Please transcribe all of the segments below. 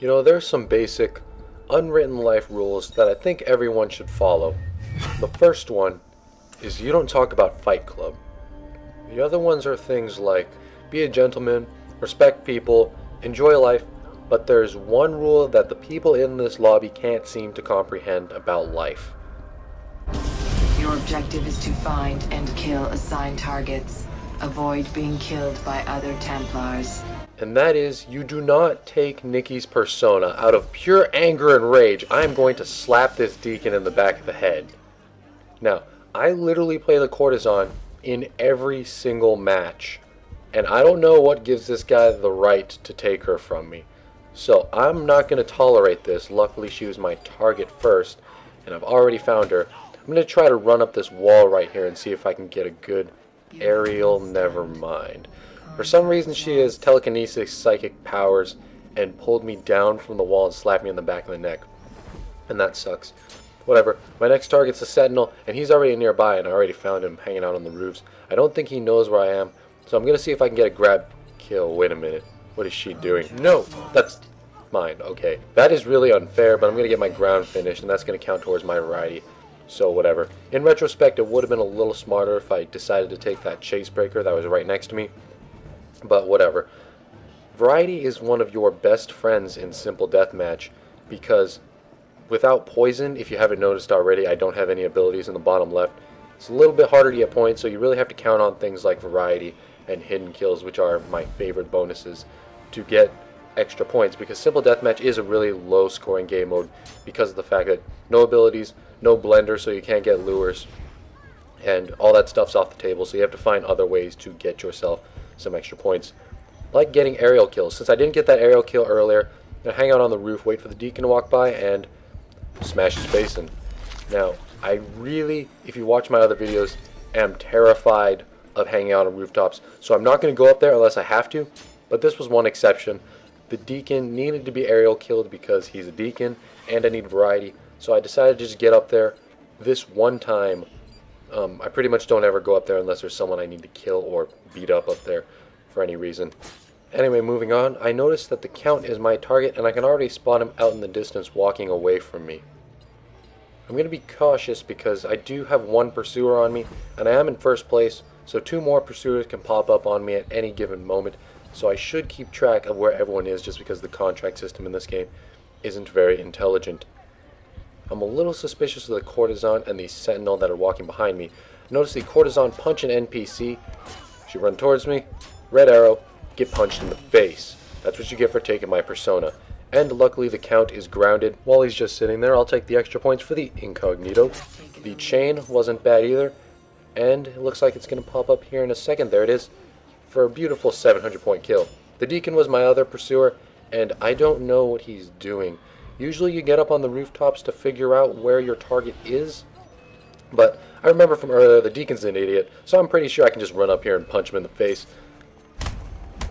You know, there's some basic, unwritten life rules that I think everyone should follow. The first one is you don't talk about Fight Club. The other ones are things like be a gentleman, respect people, enjoy life, but there's one rule that the people in this lobby can't seem to comprehend about life. Your objective is to find and kill assigned targets. Avoid being killed by other Templars. And that is, you do not take Nikki's persona. Out of pure anger and rage, I am going to slap this deacon in the back of the head. Now, I literally play the courtesan in every single match. And I don't know what gives this guy the right to take her from me. So I'm not going to tolerate this. Luckily, she was my target first, and I've already found her. I'm going to try to run up this wall right here and see if I can get a good aerial. Never mind. For some reason, she has telekinesis psychic powers and pulled me down from the wall and slapped me in the back of the neck. And that sucks. Whatever. My next target's a sentinel, and he's already nearby, and I already found him hanging out on the roofs. I don't think he knows where I am, so I'm going to see if I can get a grab kill. Wait a minute. What is she doing? No! That's mine. Okay. That is really unfair, but I'm going to get my ground finish, and that's going to count towards my variety. So whatever. In retrospect, it would have been a little smarter if I decided to take that chase breaker that was right next to me. But whatever. Variety is one of your best friends in Simple Deathmatch because without poison, if you haven't noticed already, I don't have any abilities in the bottom left. It's a little bit harder to get points, so you really have to count on things like variety and hidden kills, which are my favorite bonuses, to get extra points, because Simple Deathmatch is a really low scoring game mode because of the fact that no abilities, no blender, so you can't get lures, and all that stuff's off the table, so you have to find other ways to get yourself some extra points. Like getting aerial kills. Since I didn't get that aerial kill earlier, I'm going to hang out on the roof, wait for the deacon to walk by, and smash his face in. Now, I really, if you watch my other videos, am terrified of hanging out on rooftops, so I'm not going to go up there unless I have to, but this was one exception. The deacon needed to be aerial killed because he's a deacon, and I need variety, so I decided to just get up there this one time. I pretty much don't ever go up there unless there's someone I need to kill or beat up there for any reason. Anyway, moving on, I noticed that the Count is my target, and I can already spot him out in the distance walking away from me. I'm going to be cautious because I do have one pursuer on me, and I am in first place, so two more pursuers can pop up on me at any given moment, so I should keep track of where everyone is just because the contract system in this game isn't very intelligent. I'm a little suspicious of the courtesan and the sentinel that are walking behind me. Notice the courtesan punch an NPC. She run towards me, red arrow, get punched in the face. That's what you get for taking my persona. And luckily the Count is grounded. While he's just sitting there, I'll take the extra points for the incognito. The chain wasn't bad either, and it looks like it's going to pop up here in a second. There it is, for a beautiful 700 point kill. The deacon was my other pursuer, and I don't know what he's doing. Usually you get up on the rooftops to figure out where your target is, but I remember from earlier the deacon's an idiot, so I'm pretty sure I can just run up here and punch him in the face.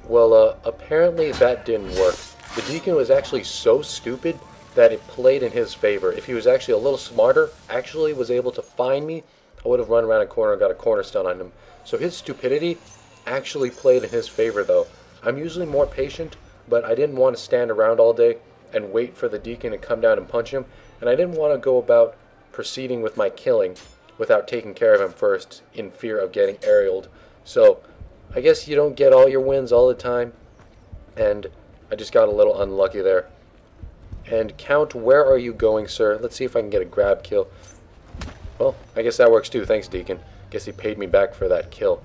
Well, apparently that didn't work. The deacon was actually so stupid that it played in his favor. If he was actually a little smarter, actually was able to find me, I would have run around a corner and got a corner stun on him. So his stupidity actually played in his favor though. I'm usually more patient, but I didn't want to stand around all day and wait for the deacon to come down and punch him, and I didn't want to go about proceeding with my killing without taking care of him first in fear of getting aerialed. So I guess you don't get all your wins all the time, and I just got a little unlucky there. And Count, where are you going, sir? Let's see if I can get a grab kill. Well, I guess that works too. Thanks, deacon. Guess he paid me back for that kill.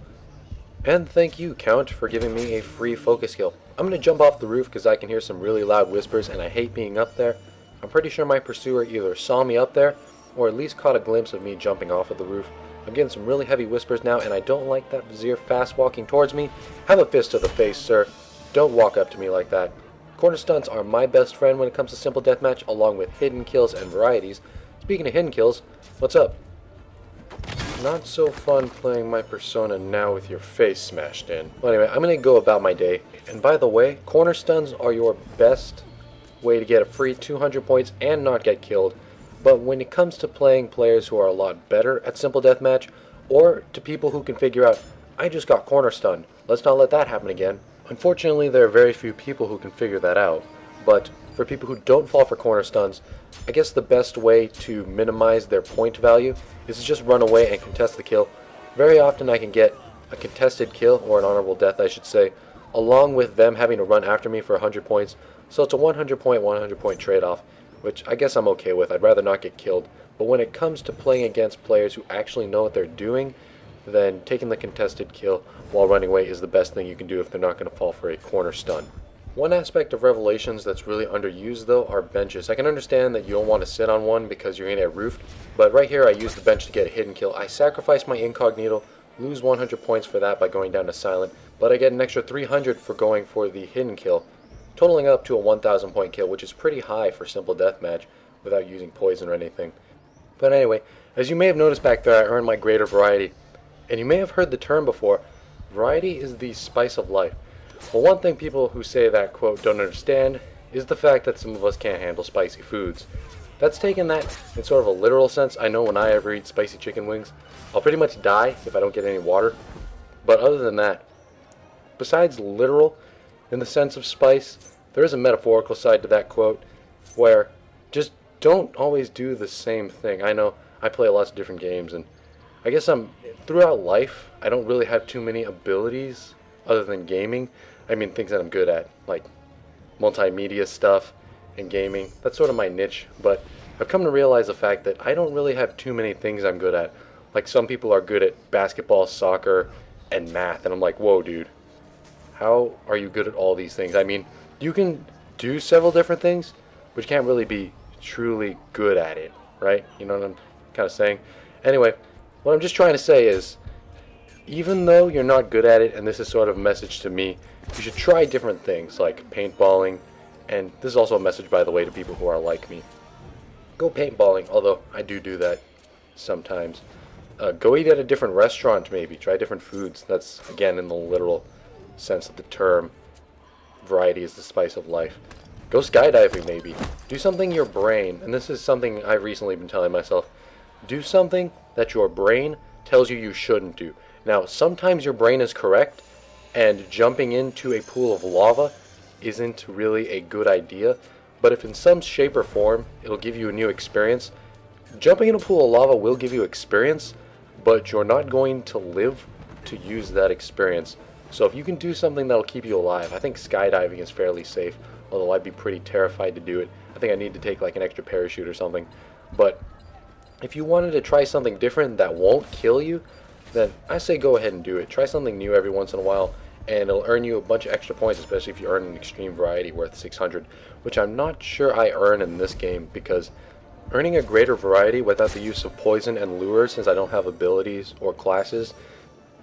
And thank you, Count, for giving me a free focus kill. I'm going to jump off the roof because I can hear some really loud whispers, and I hate being up there. I'm pretty sure my pursuer either saw me up there, or at least caught a glimpse of me jumping off of the roof. I'm getting some really heavy whispers now, and I don't like that Vizier fast walking towards me. Have a fist to the face, sir. Don't walk up to me like that. Corner stunts are my best friend when it comes to Simple Deathmatch, along with hidden kills and varieties. Speaking of hidden kills, what's up? Not so fun playing my persona now with your face smashed in. Well, anyway, I'm going to go about my day. And by the way, corner stuns are your best way to get a free 200 points and not get killed. But when it comes to playing players who are a lot better at Simple Deathmatch, or to people who can figure out, I just got corner stunned, let's not let that happen again. Unfortunately, there are very few people who can figure that out. But for people who don't fall for corner stuns, I guess the best way to minimize their point value is to just run away and contest the kill. Very often I can get a contested kill, or an honorable death I should say, along with them having to run after me for 100 points. So it's a 100 point trade-off, which I guess I'm okay with. I'd rather not get killed. But when it comes to playing against players who actually know what they're doing, then taking the contested kill while running away is the best thing you can do if they're not going to fall for a corner stun. One aspect of Revelations that's really underused though are benches. I can understand that you don't want to sit on one because you're going to get roofed, but right here I use the bench to get a hidden kill. I sacrifice my incognito, lose 100 points for that by going down to silent, but I get an extra 300 for going for the hidden kill, totaling up to a 1,000 point kill, which is pretty high for Simple Deathmatch without using poison or anything. But anyway, as you may have noticed back there, I earned my greater variety. And you may have heard the term before, variety is the spice of life. Well, one thing people who say that quote don't understand is the fact that some of us can't handle spicy foods. That's taken that in sort of a literal sense. I know when I ever eat spicy chicken wings, I'll pretty much die if I don't get any water. But other than that, besides literal in the sense of spice, there is a metaphorical side to that quote where just don't always do the same thing. I know I play lots of different games, and I guess throughout life, I don't really have too many abilities other than gaming. I mean, things that I'm good at, like multimedia stuff and gaming. That's sort of my niche, but I've come to realize the fact that I don't really have too many things I'm good at. Like some people are good at basketball, soccer, and math, and I'm like, whoa, dude, how are you good at all these things? I mean, you can do several different things, but you can't really be truly good at it, right? You know what I'm kind of saying? Anyway, what I'm just trying to say is, even though you're not good at it, and this is sort of a message to me, you should try different things like paintballing, and this is also a message, by the way, to people who are like me. Go paintballing, although I do that sometimes. Go eat at a different restaurant maybe, try different foods. That's, again, in the literal sense of the term, variety is the spice of life. Go skydiving maybe. Do something your brain, and this is something I've recently been telling myself, do something that your brain tells you you shouldn't do. Now, sometimes your brain is correct, and jumping into a pool of lava isn't really a good idea, but if in some shape or form it'll give you a new experience, jumping in a pool of lava will give you experience, but you're not going to live to use that experience. So if you can do something that'll keep you alive, I think skydiving is fairly safe, although I'd be pretty terrified to do it. I think I need to take like an extra parachute or something. But if you wanted to try something different that won't kill you, then I say go ahead and do it. Try something new every once in a while, and it'll earn you a bunch of extra points, especially if you earn an extreme variety worth 600, which I'm not sure I earn in this game, because earning a greater variety without the use of poison and lure, since I don't have abilities or classes,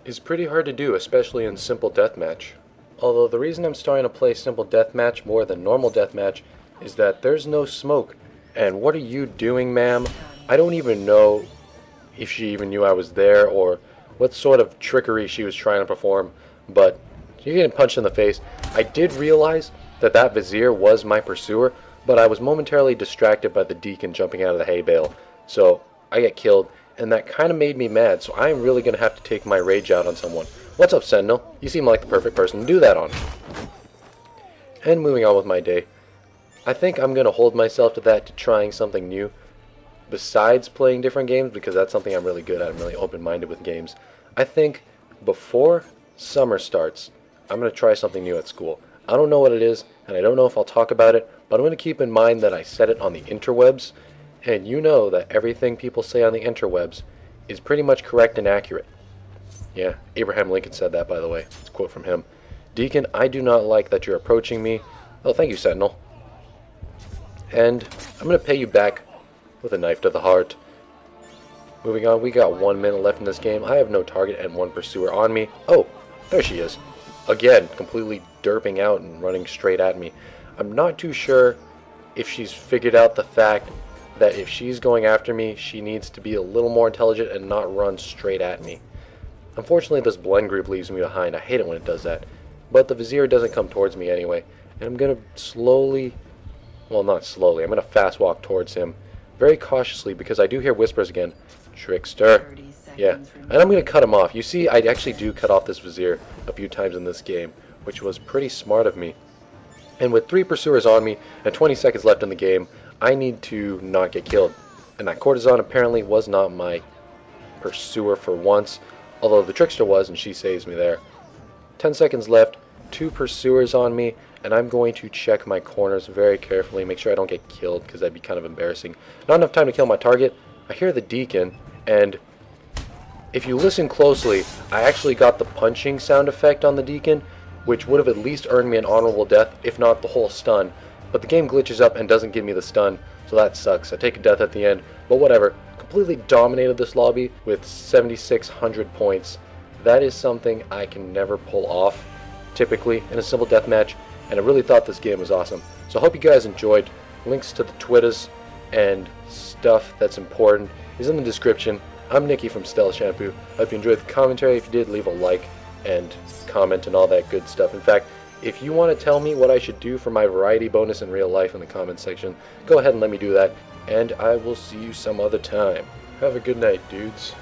is pretty hard to do, especially in Simple Deathmatch. Although the reason I'm starting to play Simple Deathmatch more than normal Deathmatch is that there's no smoke. And what are you doing, ma'am? I don't even know if she even knew I was there or what sort of trickery she was trying to perform, but you're getting punched in the face. I did realize that that vizier was my pursuer, but I was momentarily distracted by the deacon jumping out of the hay bale. So I get killed, and that kind of made me mad, so I'm really going to have to take my rage out on someone. What's up, Sentinel? You seem like the perfect person to do that on. And moving on with my day, I think I'm going to hold myself to that, to trying something new besides playing different games, because that's something I'm really good at. I'm really open-minded with games. I think before summer starts, I'm going to try something new at school. I don't know what it is, and I don't know if I'll talk about it, but I'm going to keep in mind that I said it on the interwebs, and you know that everything people say on the interwebs is pretty much correct and accurate. Yeah, Abraham Lincoln said that, by the way. It's a quote from him. Deacon, I do not like that you're approaching me. Oh, thank you, Sentinel. And I'm going to pay you back with a knife to the heart. Moving on, we got 1 minute left in this game. I have no target and one pursuer on me. Oh, there she is. Again, completely derping out and running straight at me. I'm not too sure if she's figured out the fact that if she's going after me, she needs to be a little more intelligent and not run straight at me. Unfortunately, this blend group leaves me behind. I hate it when it does that. But the vizier doesn't come towards me anyway. And I'm going to slowly, well, not slowly, I'm going to fast walk towards him. Very cautiously, because I do hear whispers again. Trickster. Yeah, and I'm going to cut him off. You see, I actually do cut off this vizier a few times in this game, which was pretty smart of me. And with 3 pursuers on me and 20 seconds left in the game, I need to not get killed. And that courtesan apparently was not my pursuer for once, although the trickster was, and she saves me there. 10 seconds left, 2 pursuers on me, and I'm going to check my corners very carefully, make sure I don't get killed, because that'd be kind of embarrassing. Not enough time to kill my target. I hear the deacon, and if you listen closely, I actually got the punching sound effect on the deacon, which would have at least earned me an honorable death, if not the whole stun. But the game glitches up and doesn't give me the stun, so that sucks. I take a death at the end, but whatever. Completely dominated this lobby with 7,600 points. That is something I can never pull off, typically, in a simple deathmatch, and I really thought this game was awesome. So I hope you guys enjoyed. Links to the Twitters and stuff that's important is in the description. I'm Nicky from StealthShampoo. I hope you enjoyed the commentary. If you did, leave a like and comment and all that good stuff. In fact, if you want to tell me what I should do for my variety bonus in real life in the comment section, go ahead and let me do that, and I will see you some other time. Have a good night, dudes.